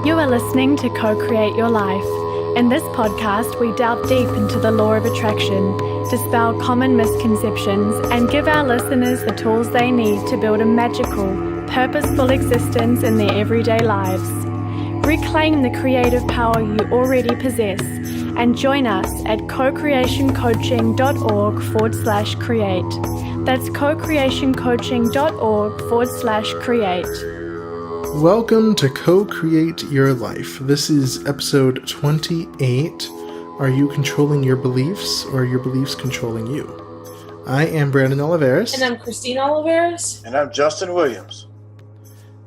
You are listening to Co-Create Your Life. In this podcast, we delve deep into the law of attraction, dispel common misconceptions, and give our listeners the tools they need to build a magical, purposeful existence in their everyday lives. Reclaim the creative power you already possess and join us at co-creationcoaching.org/create. That's co-creationcoaching.org/create. Welcome to Co-Create Your Life. This is episode 28. Are you controlling your beliefs or are your beliefs controlling you? I am Brandon Oliveris. And I'm Christine Oliveris. And I'm Justin Williams.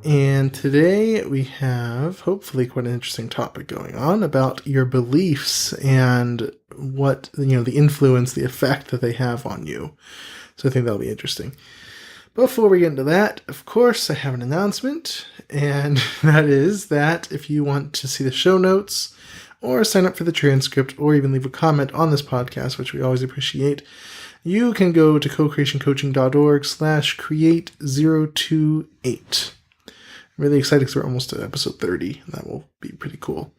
And today we have hopefully quite an interesting topic going on about your beliefs and what, the influence, the effect that they have on you. So I think that'll be interesting. Before we get into that, of course, I have an announcement, and that is that if you want to see the show notes or sign up for the transcript or even leave a comment on this podcast, which we always appreciate, you can go to co-creationcoaching.org/create028. I'm really excited because we're almost at episode 30, and that will be pretty cool.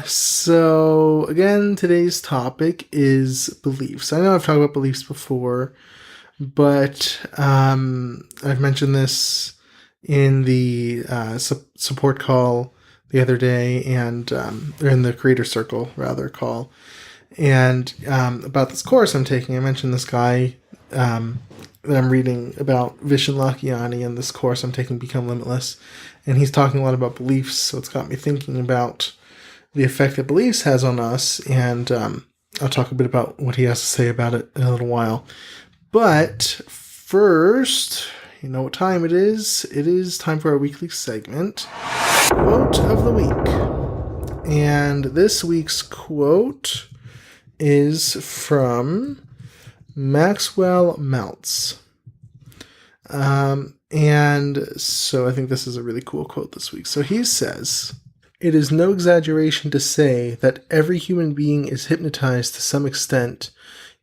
So, again, today's topic is beliefs. I know I've talked about beliefs before, but I've mentioned this in the support call the other day, and or in the creator circle rather call, and about this course I'm taking. I mentioned this guy that I'm reading about, Vishen Lakhiani, and this course I'm taking, Become Limitless, and he's talking a lot about beliefs. So it's got me thinking about the effect that beliefs has on us, and I'll talk a bit about what he has to say about it in a little while. But first, you know what time it is? It is time for our weekly segment, Quote of the Week. And this week's quote is from Maxwell Maltz. And so I think this is a really cool quote this week. So he says, "It is no exaggeration to say that every human being is hypnotized to some extent,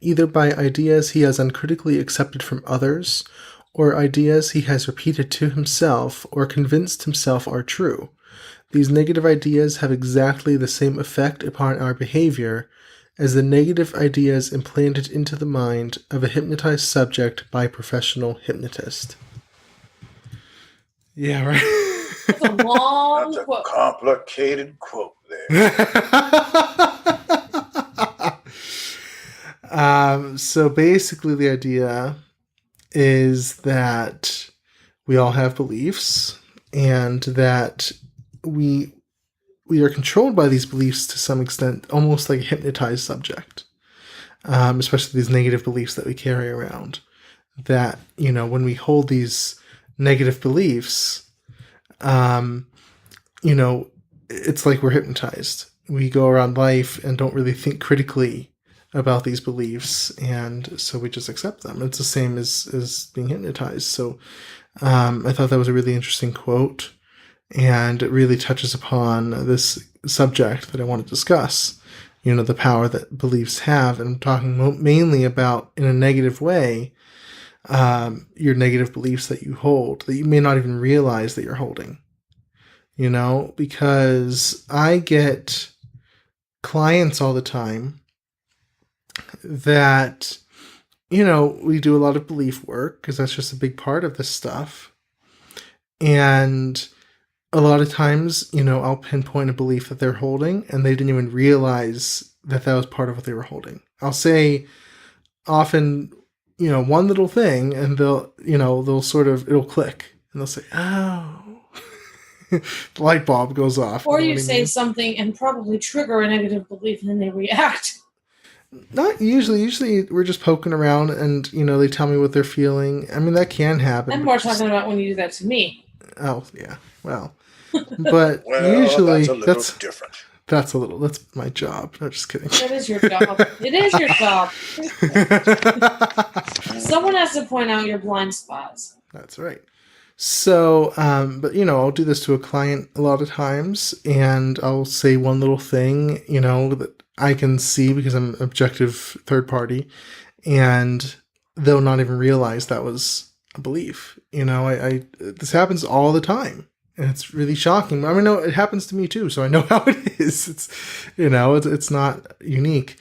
either by ideas he has uncritically accepted from others, or ideas he has repeated to himself or convinced himself are true. These negative ideas have exactly the same effect upon our behavior as the negative ideas implanted into the mind of a hypnotized subject by a professional hypnotist." Yeah, right. That's a long That's a quote. complicated quote there. So basically the idea is that we all have beliefs, and that we are controlled by these beliefs to some extent, almost like a hypnotized subject, especially these negative beliefs that we carry around. That, when we hold these negative beliefs, it's like we're hypnotized. We go around life and don't really think critically about these beliefs, and so we just accept them. It's the same as being hypnotized. So I thought that was a really interesting quote, and it really touches upon this subject that I want to discuss, the power that beliefs have. And I'm talking mainly about, in a negative way, your negative beliefs that you hold, that you may not even realize that you're holding, because I get clients all the time that, we do a lot of belief work because that's just a big part of this stuff. And a lot of times, I'll pinpoint a belief that they're holding and they didn't even realize that that was part of what they were holding. I'll say often, one little thing, and they'll sort of, it'll click and they'll say, "Oh," the light bulb goes off. Or you say something and probably trigger a negative belief, and then they react. Not usually. Usually we're just poking around and, they tell me what they're feeling. I mean, that can happen. I'm more talking about when you do that to me. Oh, yeah. Well, but Well, usually that's different. That's my job. No, just kidding. That is your job. It is your job. Someone has to point out your blind spots. That's right. So, but I'll do this to a client a lot of times, and I'll say one little thing, that I can see because I'm an objective third party, and they'll not even realize that was a belief. This happens all the time. And it's really shocking. I mean, no, it happens to me too, so I know how it is. It's not unique.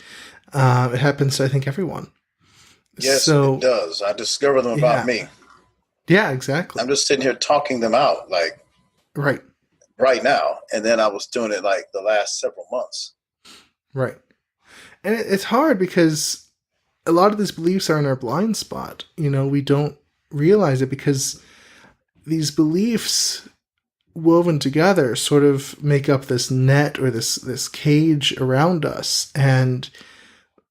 It happens to, I think, everyone. Yes, So, it does. I discover them about me. Yeah, exactly. I'm just sitting here talking them out like Right. right now. And then I was doing it like the last several months. Right. And it's hard because a lot of these beliefs are in our blind spot. We don't realize it because these beliefs woven together sort of make up this net or this cage around us. And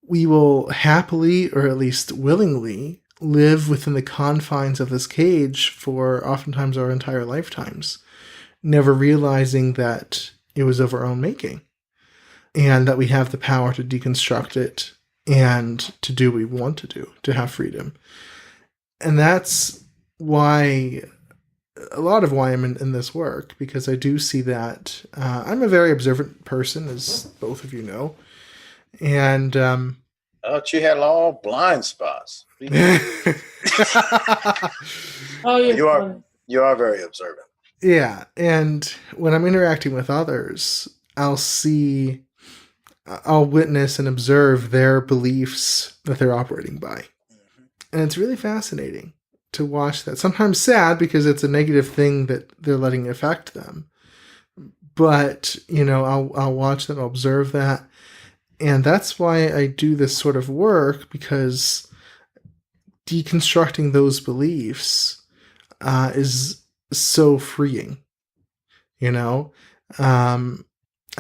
we will happily, or at least willingly, live within the confines of this cage for oftentimes our entire lifetimes, never realizing that it was of our own making and that we have the power to deconstruct it and to do what we want to do, to have freedom. And that's why, a lot of why I'm in this work, because I do see that I'm a very observant person, as both of you know. And I thought you had all blind spots. Oh, You are very observant. Yeah, and when I'm interacting with others, I'll witness and observe their beliefs that they're operating by. And it's really fascinating to watch that. Sometimes sad because it's a negative thing that they're letting affect them. But, I'll watch that, I'll observe that. And that's why I do this sort of work, because deconstructing those beliefs is so freeing. I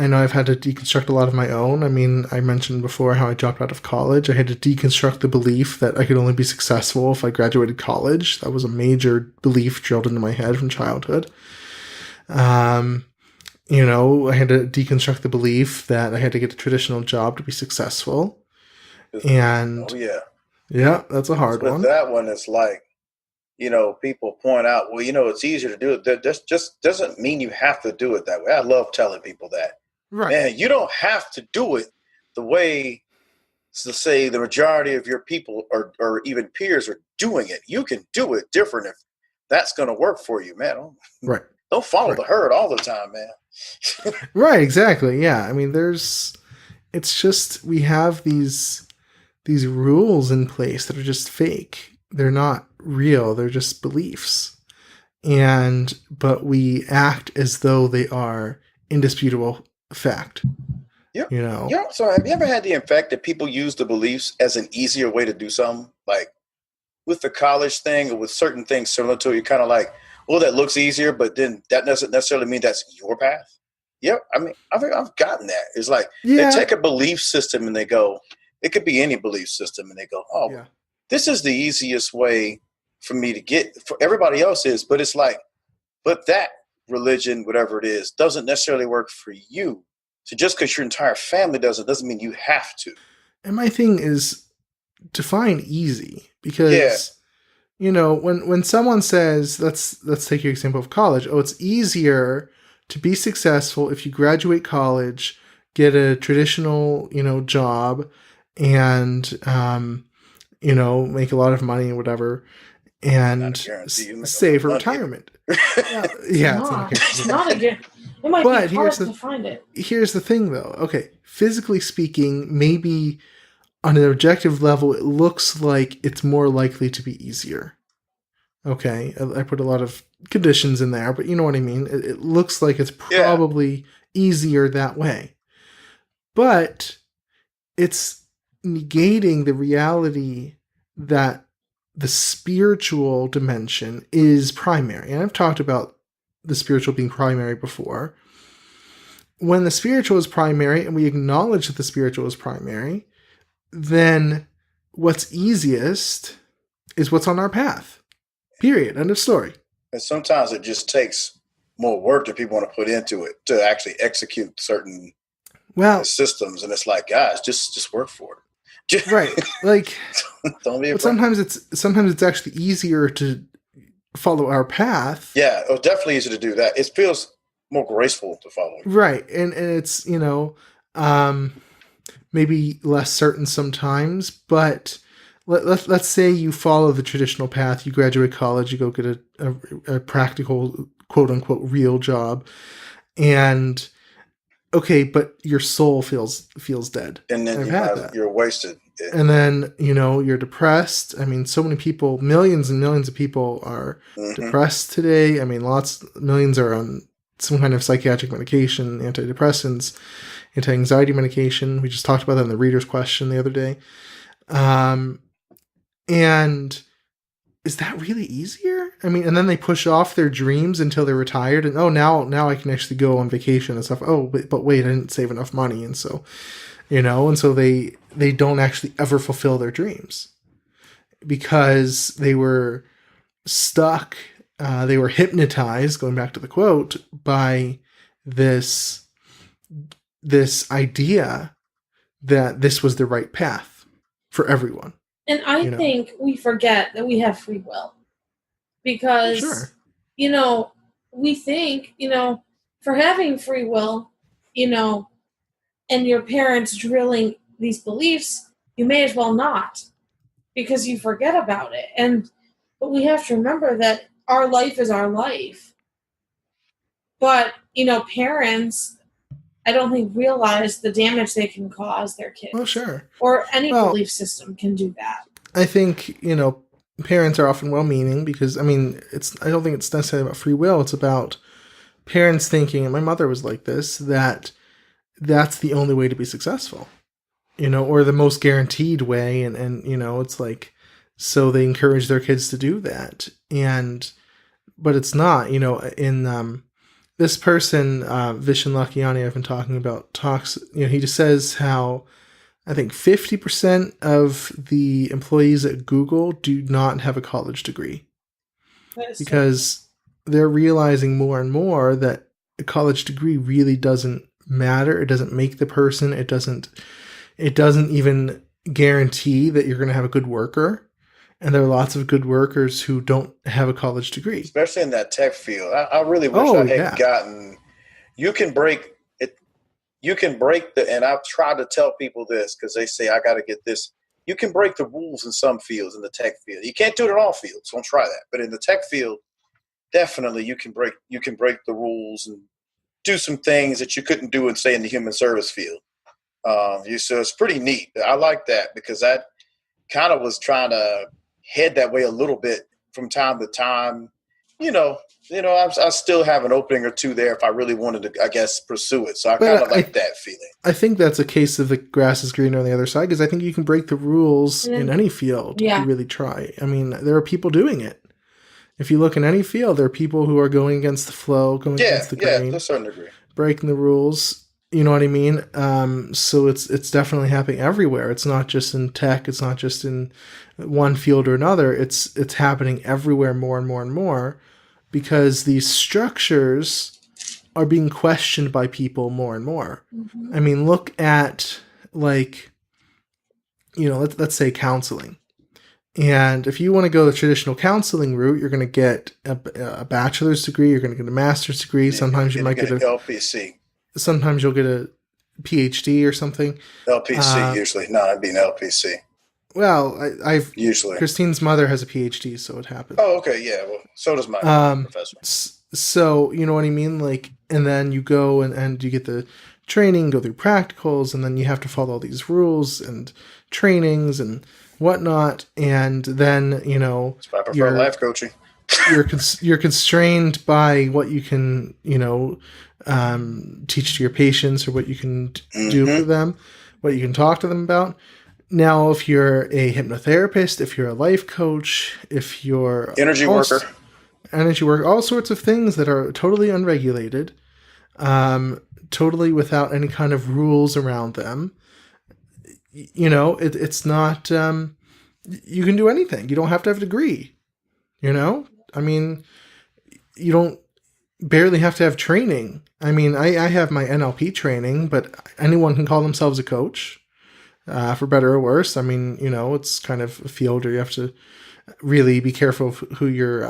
know I've had to deconstruct a lot of my own. I mean, I mentioned before how I dropped out of college. I had to deconstruct the belief that I could only be successful if I graduated college. That was a major belief drilled into my head from childhood. I had to deconstruct the belief that I had to get a traditional job to be successful. And yeah, that's a hard one. That one is like, people point out, well, it's easier to do it. That just doesn't mean you have to do it that way. I love telling people that. Right. Man, you don't have to do it the way, to say, the majority of your people or even peers are doing it. You can do it different if that's going to work for you, man. Right. Don't follow the herd all the time, man. Right, exactly. Yeah. I mean, it's just, we have these rules in place that are just fake. They're not real. They're just beliefs. But we act as though they are indisputable fact. Yep. So have you ever had the effect that people use the beliefs as an easier way to do something? Like with the college thing or with certain things similar to it, you're kind of like, well, that looks easier, but then that doesn't necessarily mean that's your path. Yep. I mean, I've gotten that. It's like they take a belief system and they go, it could be any belief system, and they go, this is the easiest way for me to get, for everybody else is, but it's like, but that religion, whatever it is, doesn't necessarily work for you. So just because your entire family doesn't mean you have to. And my thing is, define easy, because when someone says, let's take your example of college. Oh, it's easier to be successful if you graduate college, get a traditional, job, and make a lot of money and whatever, and save for retirement. It's not again. It might be hard to find it. Here's the thing, though. Okay, physically speaking, maybe on an objective level, it looks like it's more likely to be easier. Okay, I put a lot of conditions in there, but you know what I mean. It looks like it's probably easier that way. But it's negating the reality that the spiritual dimension is primary. And I've talked about the spiritual being primary before. When the spiritual is primary and we acknowledge that the spiritual is primary, then what's easiest is what's on our path. Period. End of story. And sometimes it just takes more work that people want to put into it to actually execute certain systems. And it's like, guys, just work for it. Right. Like, don't be afraid. But sometimes it's actually easier to follow our path. Yeah, it was definitely easier to do that. It feels more graceful to follow. Right. And it's, maybe less certain sometimes, but let's say you follow the traditional path, you graduate college, you go get a practical quote unquote real job. And okay, but your soul feels dead. And then you're wasted. Yeah. And then, you're depressed. I mean, so many people, millions and millions of people are depressed today. I mean, millions are on some kind of psychiatric medication, antidepressants, anti-anxiety medication. We just talked about that in the reader's question the other day. And is that really easier? I mean, and then they push off their dreams until they're retired, and now I can actually go on vacation and stuff. Oh, but wait, I didn't save enough money, and so, and so they don't actually ever fulfill their dreams because they were stuck. They were hypnotized, going back to the quote, by this idea that this was the right path for everyone. And I think we forget that we have free will because, we think, for having free will, and your parents drilling these beliefs, you may as well not because you forget about it. But we have to remember that our life is our life. But, parents, I don't think realize the damage they can cause their kids. Well, sure. Or any belief system can do that. I think, parents are often well-meaning because, I mean, I don't think it's necessarily about free will. It's about parents thinking, and my mother was like this, that that's the only way to be successful, or the most guaranteed way. And it's like, so they encourage their kids to do that. But it's not, in, this person, Vishen Lakhiani, I've been talking about, talks, he just says how I think 50% of the employees at Google do not have a college degree because they're realizing more and more that a college degree really doesn't matter. It doesn't make the person. It doesn't even guarantee that you're going to have a good worker. And there are lots of good workers who don't have a college degree. Especially in that tech field. I really wish I had gotten... You can break and I've tried to tell people this because they say, I got to get this. You can break the rules in some fields in the tech field. You can't do it in all fields. Don't try that. But in the tech field, definitely you can break the rules and do some things that you couldn't do in the human service field. So it's pretty neat. I like that because that kind of was trying to head that way a little bit from time to time. I still have an opening or two there if I really wanted to, I guess, pursue it. So I kind of like that feeling. I think that's a case of the grass is greener on the other side because I think you can break the rules in any field if you really try. I mean, there are people doing it. If you look in any field, there are people who are going against the flow, going against the grain. Yeah, to a certain degree. Breaking the rules. You know what I mean? So it's definitely happening everywhere. It's not just in tech. It's not just in one field or another. It's happening everywhere more and more and more because these structures are being questioned by people more and more. Mm-hmm. I mean, look at let's say counseling. And if you want to go the traditional counseling route, you're going to get a bachelor's degree. You're going to get a master's degree. Sometimes you might get an LPC. Sometimes you'll get a PhD or something. LPC usually. No, it'd be an LPC. Well, I've usually Christine's mother has a PhD, so it happens. Oh, okay, yeah. Well, so does my professor. So you know what I mean, and then you go and you get the training, go through practicals, and then you have to follow all these rules and trainings and whatnot, and then That's why I prefer life coaching. you're constrained by what you can teach to your patients or what you can do for them, what you can talk to them about. Now, if you're a hypnotherapist, if you're a life coach, if you're energy worker, all sorts of things that are totally unregulated, totally without any kind of rules around them, it's not, you can do anything. You don't have to have a degree, I mean, you don't barely have to have training. I mean, I have my NLP training, but anyone can call themselves a coach, for better or worse. I mean, it's kind of a field where you have to really be careful of who you're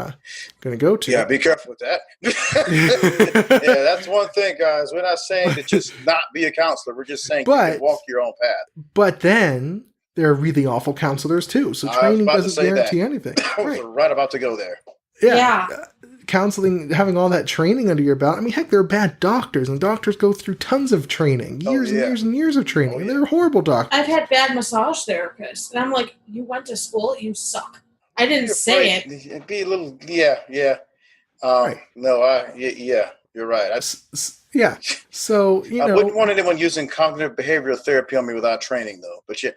going to go to. Yeah, be careful with that. Yeah, that's one thing, guys. We're not saying to just not be a counselor. We're just saying you can walk your own path. But then there are really awful counselors too. So training doesn't guarantee anything. I was right about to go there. Yeah. counseling, having all that training under your belt. I mean, heck, there are bad doctors, and doctors go through tons of training, years and years and years of training, and they're horrible doctors. I've had bad massage therapists, and I'm like, you went to school, you suck. I didn't say it. Be a little, right. No, you're right. Yeah. So, I wouldn't want anyone using cognitive behavioral therapy on me without training, though. But yeah.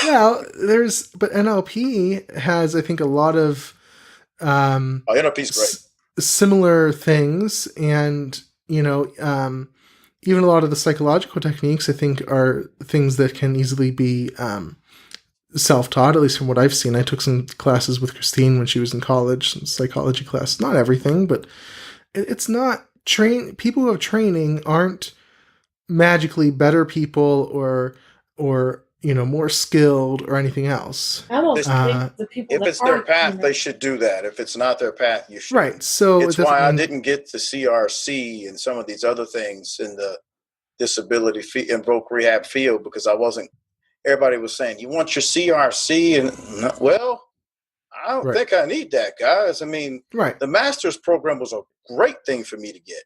Well, but NLP has, I think, a lot of NLP's great. Similar things, and even a lot of the psychological techniques, I think, are things that can easily be self-taught, at least from what I've seen. I took some classes with Christine when she was in college, some psychology class. Not everything, but it's not people who have training aren't magically better people or more skilled or anything else. I almost think the people if it's their path, they should do that. If it's not their path, you should. Right. So it's why I didn't get the CRC and some of these other things in the disability and broke rehab field, because I wasn't. Everybody was saying, "You want your CRC?" And well, I don't think I need that, guys. I mean, the master's program was a great thing for me to get,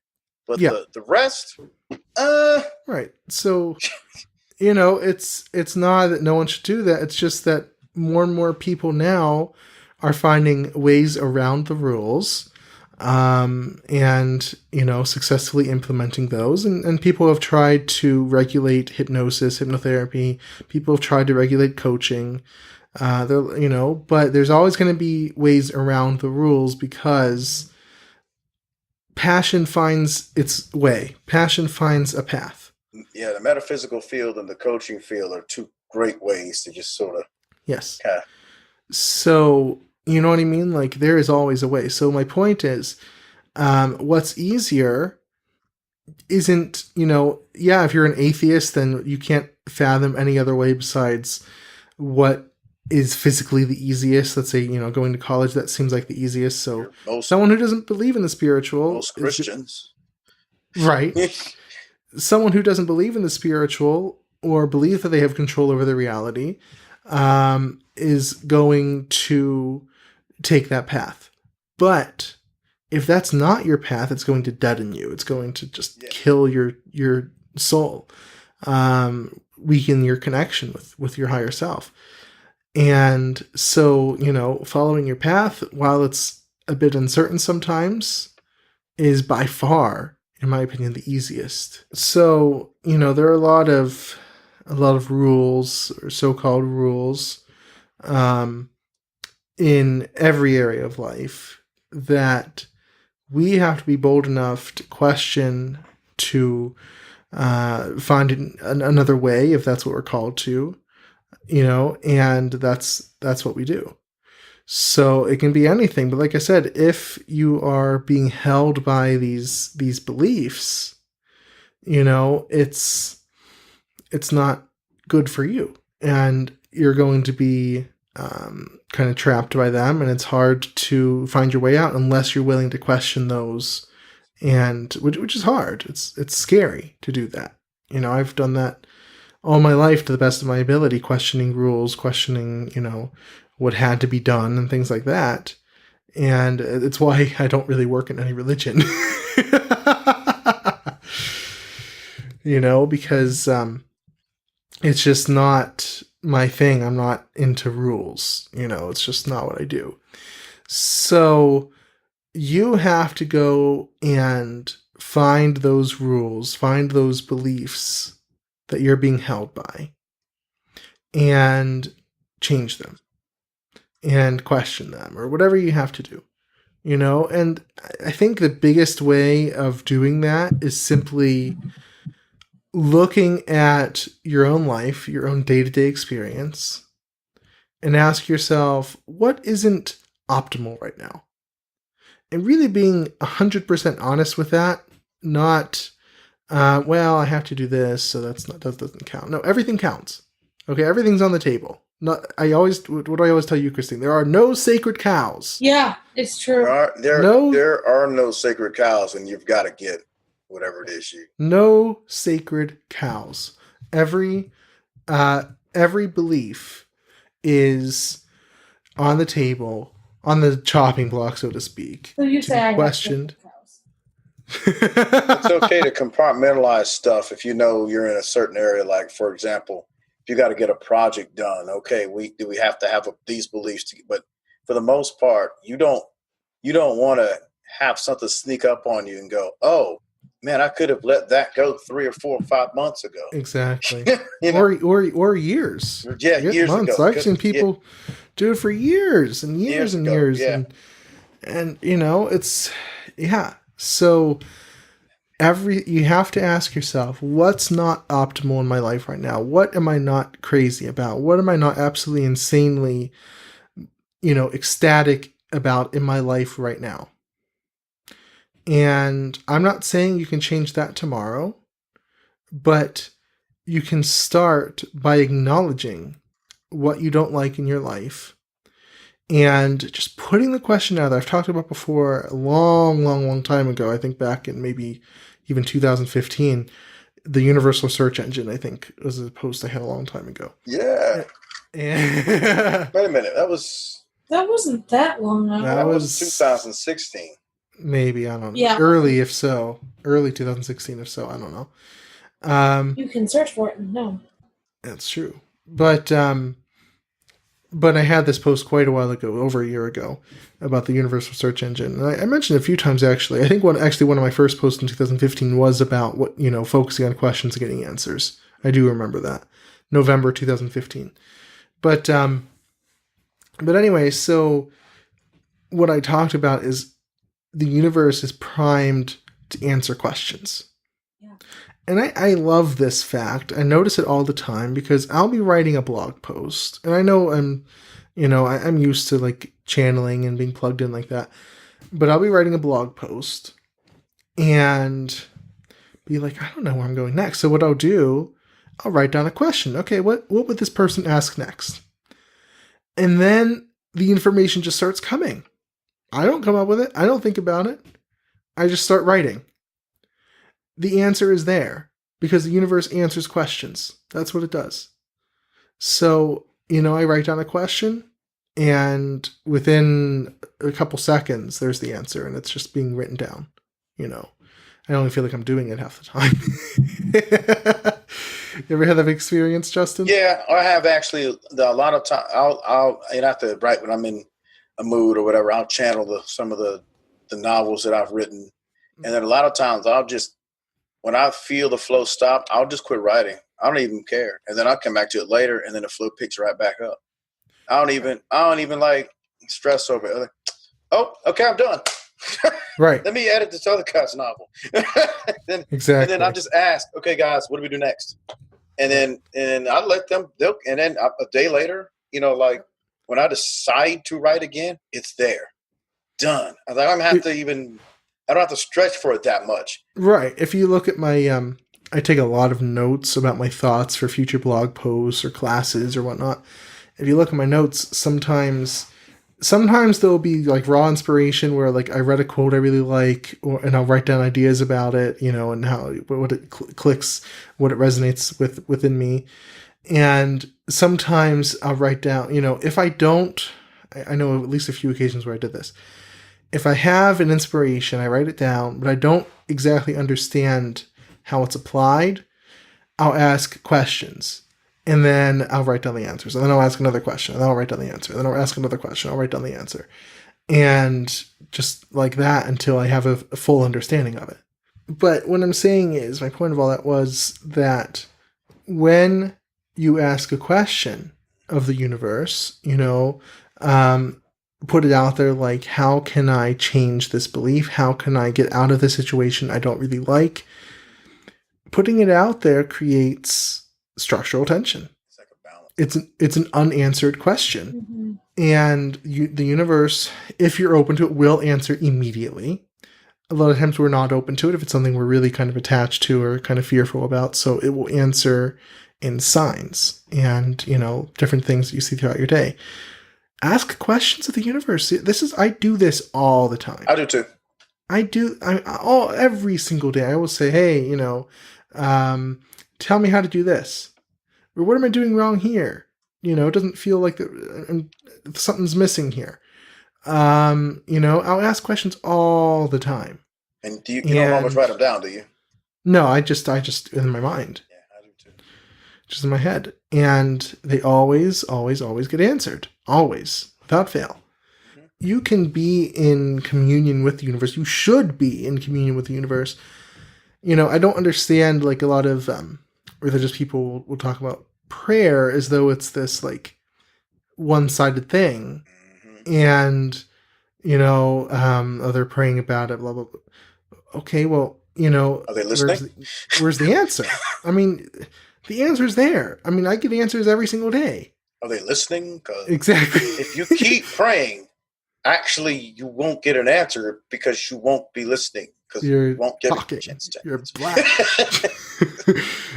but the rest, right. So, it's not that no one should do that. It's just that more and more people now are finding ways around the rules, and successfully implementing those. And people have tried to regulate hypnosis, hypnotherapy. People have tried to regulate coaching. But there's always going to be ways around the rules, because passion finds its way. Passion finds a path. Yeah, the metaphysical field and the coaching field are two great ways to just sort of... Yes. So, you know what I mean? Like, there is always a way. So my point is, what's easier isn't, if you're an atheist, then you can't fathom any other way besides what is physically the easiest. Let's say, going to college, that seems like the easiest. So someone who doesn't believe in the spiritual... Most Christians. Right. Someone who doesn't believe in the spiritual or believe that they have control over the reality is going to take that path. But if that's not your path, it's going to deaden you. It's going to just kill your soul, weaken your connection with your higher self. And so, following your path, while it's a bit uncertain sometimes, is by far, in my opinion, the easiest. So, there are a lot of rules, or so-called rules, in every area of life, that we have to be bold enough to question, to find another way, if that's what we're called to, and that's what we do. So it can be anything, but like I said, if you are being held by these beliefs, it's not good for you, and you're going to be kind of trapped by them, and it's hard to find your way out unless you're willing to question those, and which is hard. It's scary to do that. I've done that all my life to the best of my ability, questioning rules, questioning, what had to be done and things like that. And it's why I don't really work in any religion. Because it's just not my thing. I'm not into rules. It's just not what I do. So you have to go and find those rules, find those beliefs that you're being held by, and change them and question them, or whatever you have to do, and I think the biggest way of doing that is simply looking at your own life, your own day-to-day experience, and ask yourself, what isn't optimal right now? And really being 100% honest with that, not well, I have to do this, so that doesn't count. No, everything counts. Okay, everything's on the table. What do I always tell you, Christine? There are no sacred cows. Yeah, it's true. There are no sacred cows, and you've got to get whatever it is you. No sacred cows. Every belief is on the table on the chopping block, so to speak. So you to say be I questioned. It's okay to compartmentalize stuff if you know you're in a certain area. Like, for example, if you got to get a project done, okay, we have to have these beliefs. But for the most part, you don't want to have something sneak up on you and go, oh man, I could have let that go 3 or 4 or 5 months ago. Exactly. You know? or years. Yeah, years months. ago. I've seen people do it for years and years and years. Yeah. And you know, it's so you have to ask yourself, what's not optimal in my life right now? What am I not crazy about? What am I not absolutely insanely, ecstatic about in my life right now? And I'm not saying you can change that tomorrow, but you can start by acknowledging what you don't like in your life and just putting the question out there. I've talked about before a long time ago, I think back in maybe even 2015, the universal search engine, I think, was a post I had a long time ago. Yeah. And wait a minute. That wasn't that long ago. That was 2016. Maybe, I don't know. Yeah. Early 2016 if so, I don't know. You can search for it and know. That's true. But I had this post quite a while ago, over a year ago, about the universal search engine. And I mentioned it a few times, actually. I think one of my first posts in 2015 was about what, focusing on questions and getting answers. I do remember that. November 2015. But anyway, so what I talked about is the universe is primed to answer questions. Yeah. And I love this fact. I notice it all the time because I'll be writing a blog post, and I know I'm used to like channeling and being plugged in like that, but I'll be writing a blog post and be like, I don't know where I'm going next. So what I'll do, I'll write down a question. Okay, what would this person ask next? And then the information just starts coming. I don't come up with it. I don't think about it. I just start writing. The answer is there because the universe answers questions. That's what it does. So, I write down a question and within a couple seconds, there's the answer and it's just being written down. I only feel like I'm doing it half the time. You ever had that experience, Justin? Yeah, I have actually. A lot of time, I'll have to write when I'm in a mood or whatever. I'll channel some of the novels that I've written, and then a lot of times I'll just, when I feel the flow stop, I'll just quit writing. I don't even care, and then I'll come back to it later, and then the flow picks right back up. I don't even like stress over it. Like, oh, okay, I'm done. Right. Let me edit this other guy's novel. Exactly. And then I just ask, okay, guys, what do we do next? And then I let them. And then a day later, like when I decide to write again, it's there, done. I don't have to stretch for it that much. Right. If you look at my, I take a lot of notes about my thoughts for future blog posts or classes or whatnot. If you look at my notes, sometimes there'll be like raw inspiration where like I read a quote I really like, and I'll write down ideas about it, and how what it clicks, what it resonates within me. And sometimes I'll write down, if I don't, I know at least a few occasions where I did this. If I have an inspiration, I write it down, but I don't exactly understand how it's applied, I'll ask questions. And then I'll write down the answers. And then I'll ask another question. And then I'll write down the answer. And then I'll ask another question. I'll write down the answer. And just like that until I have a full understanding of it. But what I'm saying is, my point of all that was that when you ask a question of the universe, put it out there like, how can I change this belief? How can I get out of this situation I don't really like? Putting it out there creates structural tension. It's like a balance. It's an unanswered question. Mm-hmm. And the universe, if you're open to it, will answer immediately. A lot of times we're not open to it if it's something we're really kind of attached to or kind of fearful about. So it will answer in signs and, different things that you see throughout your day. Ask questions of the universe. I do this all the time. I do too. Every single day. I will say, hey, tell me how to do this. Or what am I doing wrong here? It doesn't feel like something's missing here. I'll ask questions all the time. And you don't always write them down, do you? No, I just in my mind. Yeah, I do too. Just in my head. And they always get answered. Always. Without fail. Mm-hmm. You can be in communion with the universe. You should be in communion with the universe. I don't understand, like, a lot of religious people will talk about prayer as though it's this, like, one-sided thing. Mm-hmm. And, they're praying about it, blah, blah, blah. Okay, well, are they listening? Where's the answer? I mean, the answer's there. I mean, I get answers every single day. Are they listening? Exactly. If you keep praying, actually, you won't get an answer because you won't be listening. Because you won't get a chance to. You're black.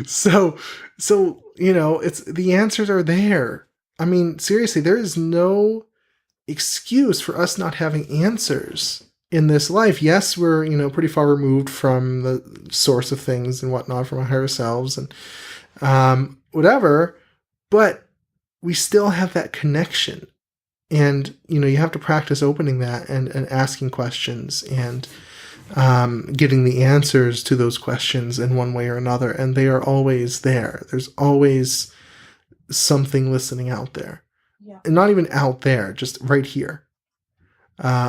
So, it's the answers are there. I mean, seriously, there is no excuse for us not having answers in this life. Yes, we're, pretty far removed from the source of things and whatnot, from our higher selves and whatever, but we still have that connection. And, you have to practice opening that and asking questions and getting the answers to those questions in one way or another. And they are always there. There's always something listening out there. Yeah. And not even out there, just right here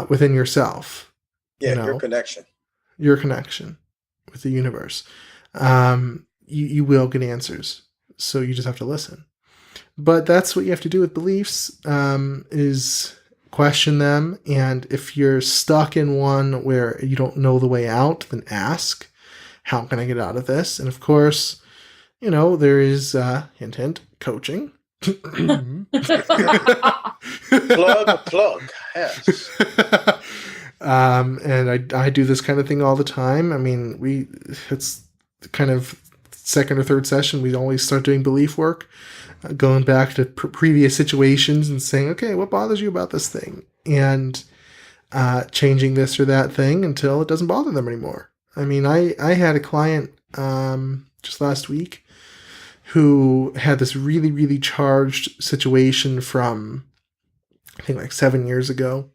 within yourself. Yeah, your connection. Your connection with the universe. You will get answers. So you just have to listen. But that's what you have to do with beliefs, is question them. And if you're stuck in one where you don't know the way out, then ask, how can I get out of this? And of course, there is, hint, hint, coaching. plug, yes. And I do this kind of thing all the time. I mean, it's kind of second or third session, we always start doing belief work, going back to previous situations and saying, okay, what bothers you about this thing? And changing this or that thing until it doesn't bother them anymore. I mean, I had a client just last week who had this really, really charged situation from, I think, like 7 years ago.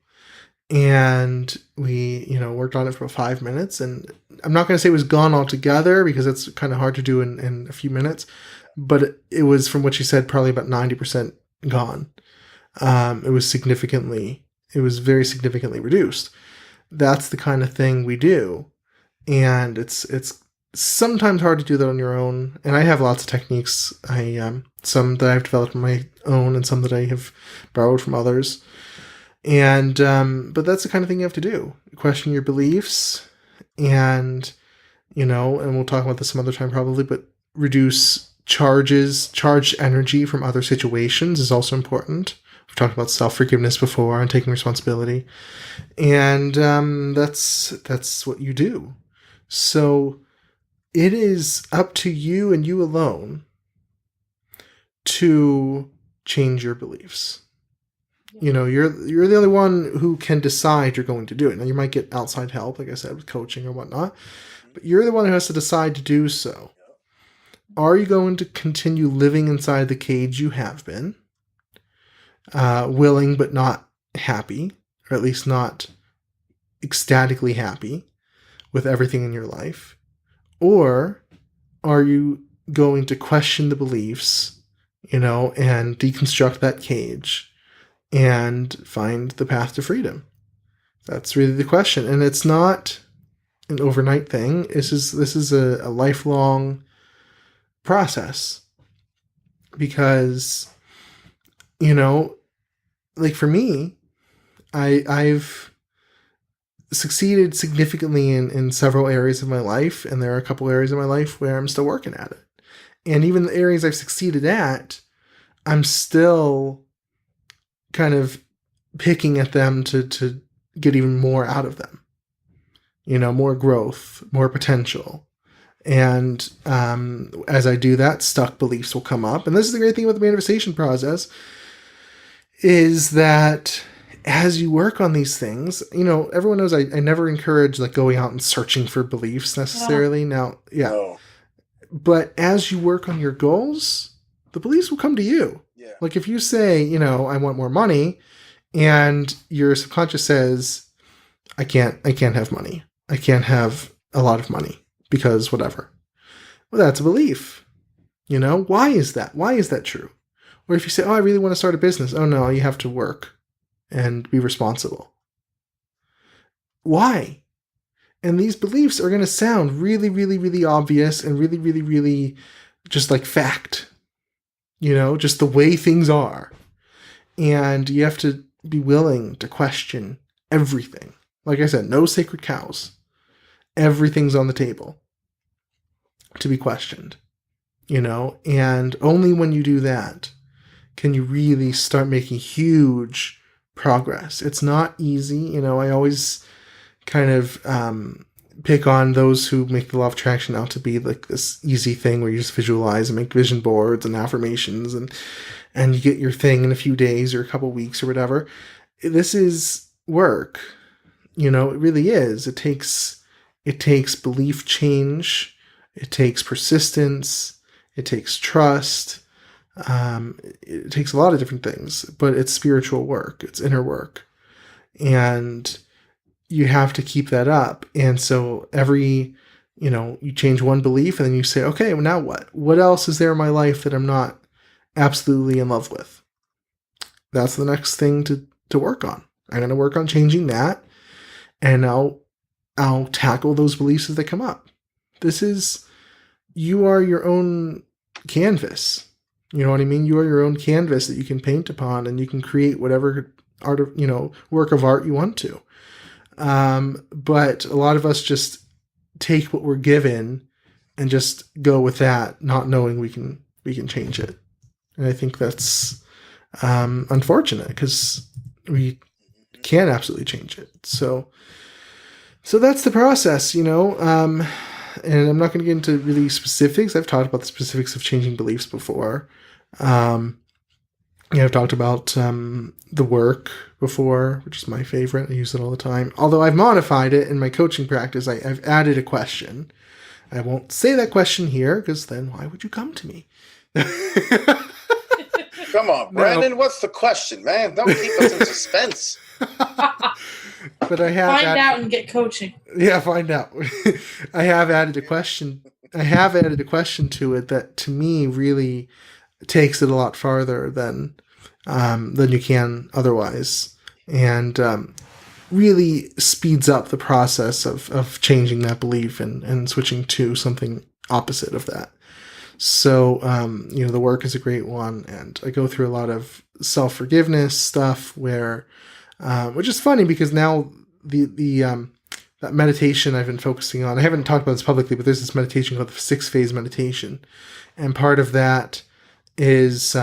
And we, worked on it for about 5 minutes. And I'm not going to say it was gone altogether because it's kind of hard to do in a few minutes. But it was, from what she said, probably about 90% gone. It was very significantly reduced. That's the kind of thing we do. And it's sometimes hard to do that on your own. And I have lots of techniques. Some that I've developed on my own and some that I have borrowed from others. And, but that's the kind of thing you have to do. Question your beliefs and, and we'll talk about this some other time probably, but reduce charged energy from other situations is also important. We've talked about self-forgiveness before and taking responsibility. And, that's what you do. So it is up to you and you alone to change your beliefs. You're the only one who can decide you're going to do it. Now, you might get outside help, like I said, with coaching or whatnot, but you're the one who has to decide to do so. Are you going to continue living inside the cage you have been, willing but not happy, or at least not ecstatically happy with everything in your life? Or are you going to question the beliefs, and deconstruct that cage and find the path to freedom? That's really the question. And it's not an overnight thing. This is a lifelong process. Because, like for me, I've succeeded significantly in several areas of my life, and there are a couple areas of my life where I'm still working at it. And even the areas I've succeeded at, I'm still kind of picking at them to get even more out of them. More growth, more potential. And as I do that, stuck beliefs will come up. And this is the great thing about the manifestation process, is that as you work on these things, everyone knows I never encourage like going out and searching for beliefs necessarily. Now, yeah. No. But as you work on your goals, the beliefs will come to you. Yeah. Like if you say, I want more money, And your subconscious says, I can't have money. I can't have a lot of money because whatever. Well, that's a belief. Why is that? Why is that true? Or if you say, oh, I really want to start a business. Oh, no, you have to work and be responsible. Why? And these beliefs are going to sound really, really, really obvious and really, really, really just like fact. Just the way things are. And you have to be willing to question everything. Like I said, no sacred cows. Everything's on the table to be questioned. And only when you do that can you really start making huge progress. It's not easy. I always kind of pick on those who make the law of attraction out to be like this easy thing where you just visualize and make vision boards and affirmations and you get your thing in a few days or a couple weeks or whatever. This is work. It really is. It takes belief change. It takes persistence. It takes trust. It takes a lot of different things, but it's spiritual work. It's inner work. And you have to keep that up. And so you change one belief and then you say, okay, well, now what? What else is there in my life that I'm not absolutely in love with? That's the next thing to work on. I'm going to work on changing that, and I'll tackle those beliefs as they come up. You are your own canvas. You know what I mean? You are your own canvas that you can paint upon, and you can create whatever work of art you want to. But a lot of us just take what we're given and just go with that, not knowing we can change it. And I think that's unfortunate because we can absolutely change it. So that's the process, and I'm not going to get into really specifics. I've talked about the specifics of changing beliefs before. I've talked about the work before, which is my favorite. I use it all the time. Although I've modified it in my coaching practice. I've added a question. I won't say that question here because then why would you come to me? Come on, Brandon. No. What's the question, man? Don't keep us in suspense. But I have find out and get coaching. Yeah, find out. I have added a question. I have added a question to it that, to me, really takes it a lot farther than you can otherwise, and really speeds up the process of changing that belief and switching to something opposite of that. So, the work is a great one, and I go through a lot of self-forgiveness stuff where, which is funny because now that meditation I've been focusing on, I haven't talked about this publicly, but there's this meditation called the 6-phase meditation. And part of that is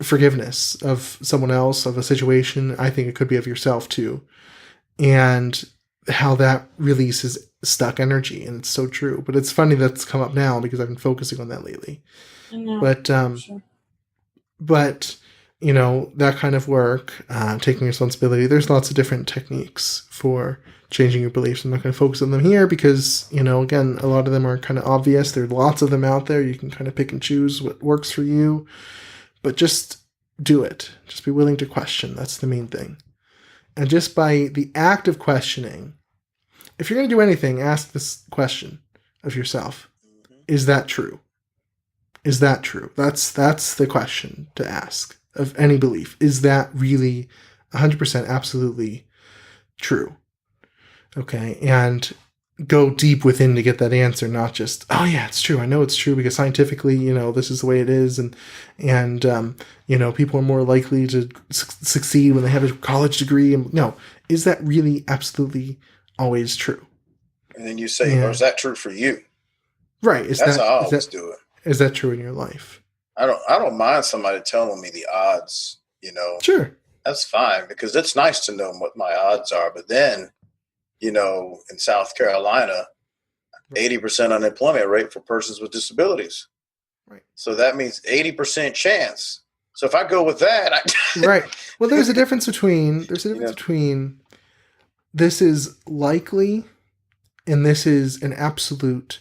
forgiveness of someone else, of a situation. I think it could be of yourself too. And how that releases stuck energy. And it's so true. But it's funny that's come up now because I've been focusing on that lately. I know, but, sure. But that kind of work, taking responsibility, there's lots of different techniques for changing your beliefs. I'm not going to focus on them here because, again, a lot of them are kind of obvious. There are lots of them out there. You can kind of pick and choose what works for you, but just do it. Just be willing to question. That's the main thing. And just by the act of questioning, if you're going to do anything, ask this question of yourself. Is that true? Is that true? That's the question to ask of any belief. Is that really 100% absolutely true? Okay. And go deep within to get that answer, not just, oh yeah, it's true. I know it's true because scientifically, this is the way it is. And people are more likely to succeed when they have a college degree. And no, is that really absolutely always true? And then you say, or is that true for you? Right. That's how I always do it. Is that true in your life? I don't mind somebody telling me the odds, Sure. That's fine because it's nice to know what my odds are. But then, in South Carolina, 80% unemployment rate for persons with disabilities. Right. So that means 80% chance. So if I go with that, right. Well, there's a difference between this is likely and this is an absolute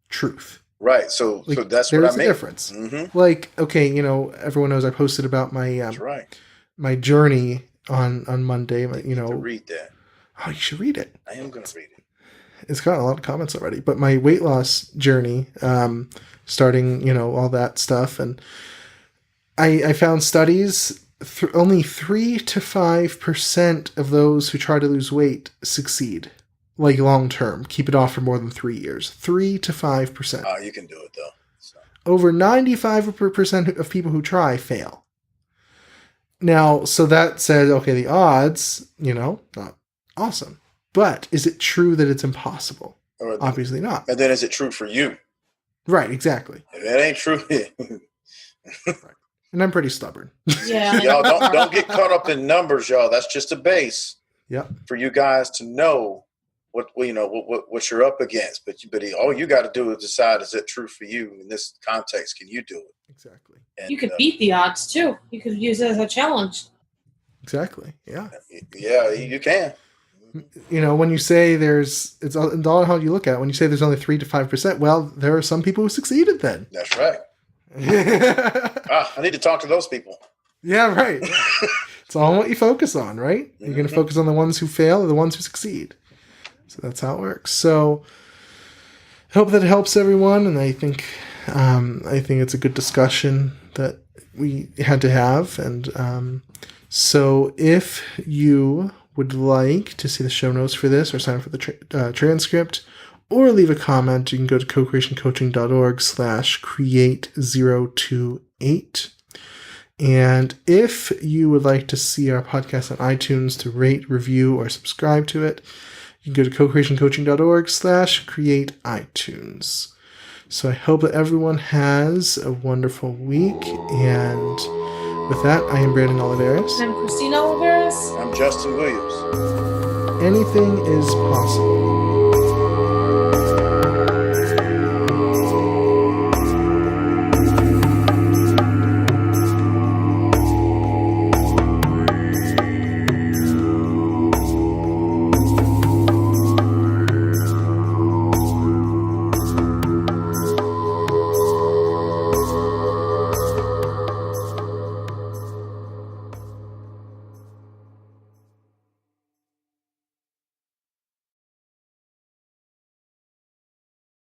truth. Right. So that's what I mean. There's a difference. Mm-hmm. Like, okay, everyone knows I posted about my that's right. my journey on Monday. You know, read that. Oh, you should read it. I am going to read it. It's got a lot of comments already. But my weight loss journey, starting, you know, all that stuff, and I found studies. Only 3 to 5% of those who try to lose weight succeed, like long term. Keep it off for more than 3 years. 3 to 5%. Oh, you can do it though. So. Over 95% of people who try fail. Now, so that says, okay, the odds, you know, not awesome. But is it true that it's impossible? Obviously not. And then is it true for you? Right, exactly. If that ain't true, right. And I'm pretty stubborn. Yeah. Y'all don't get caught up in numbers, y'all. That's just a base. Yep. For you guys to know what you're up against. But all you got to do is decide, is it true for you in this context? Can you do it? Exactly. And, you could beat the odds too. You could use it as a challenge. Exactly. Yeah. Yeah, you can. You know, when you say it's all how you look at it. When you say there's only 3 to 5%, well, there are some people who succeeded then. That's right. I need to talk to those people. Yeah, right. It's all what you focus on, right? You're going to focus on the ones who fail or the ones who succeed. So that's how it works. So I hope that it helps everyone, and I think it's a good discussion that we had to have. And so if you would like to see the show notes for this or sign up for the transcript or leave a comment, you can go to co-creationcoaching.org/create028. And if you would like to see our podcast on iTunes to rate, review, or subscribe to it, you can go to co-creationcoaching.org/create-iTunes. So I hope that everyone has a wonderful week. And with that, I am Brandon Oliveras. I'm Christina Oliveras. I'm Justin Williams. Anything is possible.